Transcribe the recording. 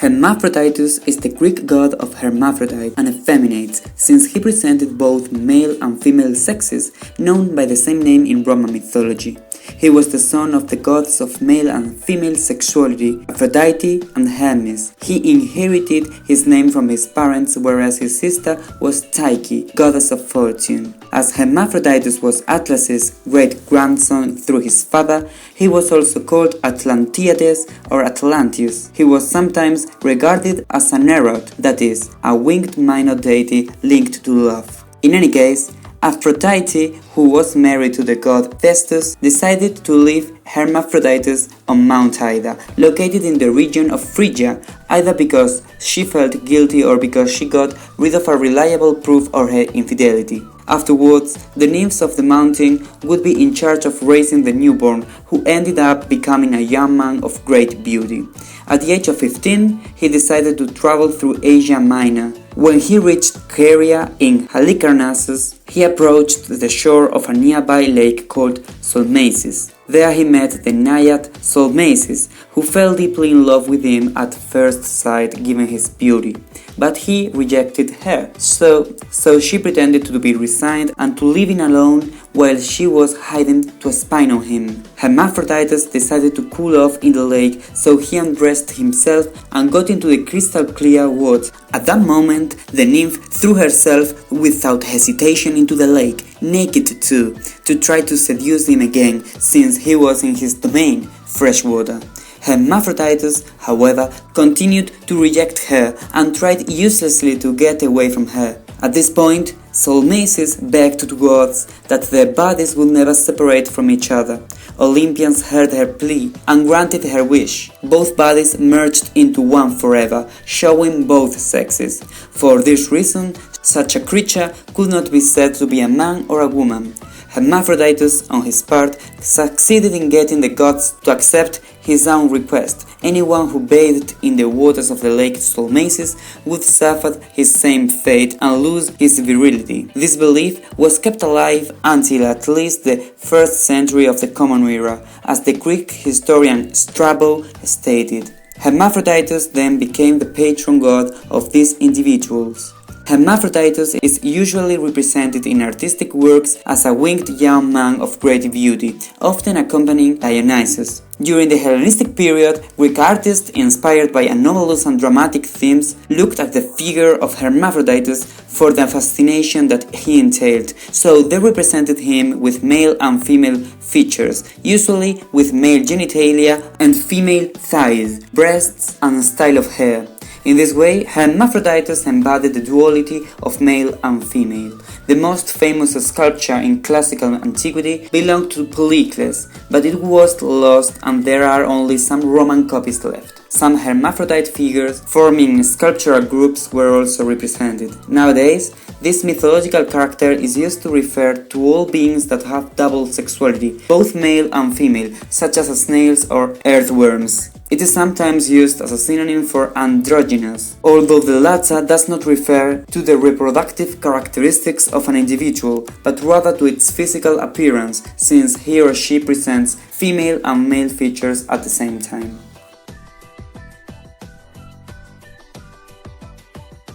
Hermaphroditus is the Greek god of hermaphrodites and effeminates, since he presented both male and female sexes, known by the same name in Roman mythology. He was the son of the gods of male and female sexuality, Aphrodite and Hermes. He inherited his name from his parents, whereas his sister was Tyche, goddess of fortune. As Hermaphroditus was Atlas's great-grandson through his father, he was also called ATLANTIADES or Atlantius. He was sometimes regarded as an erot, that is, a winged minor deity linked to love. In any case, Aphrodite, who was married to the god Festus, decided to leave Hermaphroditus on Mount Ida, located in the region of Phrygia, either because she felt guilty or because she got rid of a reliable proof of her infidelity. Afterwards, the nymphs of the mountain would be in charge of raising the newborn, who ended up becoming a young man of great beauty. At the age of 15, he decided to travel through Asia Minor. When he reached Caria in Halicarnassus, he approached the shore of a nearby lake called Salmacis. There he met the naiad Salmacis, who fell deeply in love with him at first sight given his beauty. But he rejected her, so she pretended to be resigned and to living alone while she was hiding to spy on him. Hermaphroditus decided to cool off in the lake, so he undressed himself and got into the crystal clear water. At that moment, the nymph threw herself without hesitation into the lake, naked too, to try to seduce him again, since he was in his domain, fresh water. Hermaphroditus, however, continued to reject her and tried uselessly to get away from her. At this point, Salmacis begged to the gods that their bodies would never separate from each other. Olympians heard her plea and granted her wish. Both bodies merged into one forever, showing both sexes. For this reason, such a creature could not be said to be a man or a woman. Hermaphroditus, on his part, succeeded in getting the gods to accept his own request. Anyone who bathed in the waters of the lake Salmacis would suffer his same fate and lose his virility. This belief was kept alive until at least the 1st century of the Common Era, as the Greek historian Strabo stated. Hermaphroditus then became the patron god of these individuals. Hermaphroditus is usually represented in artistic works as a winged young man of great beauty, often accompanying Dionysus. During the Hellenistic period, Greek artists, inspired by anomalous and dramatic themes, looked at the figure of Hermaphroditus for the fascination that he entailed, so they represented him with male and female features, usually with male genitalia and female thighs, breasts and style of hair. In this way, Hermaphroditus embodied the duality of male and female. The most famous sculpture in classical antiquity belonged to Pericles, but it was lost and there are only some Roman copies left. Some hermaphrodite figures forming sculptural groups were also represented. Nowadays, this mythological character is used to refer to all beings that have double sexuality, both male and female, such as snails or earthworms. It is sometimes used as a synonym for androgynous, although the latter does not refer to the reproductive characteristics of an individual, but rather to its physical appearance, since he or she presents female and male features at the same time.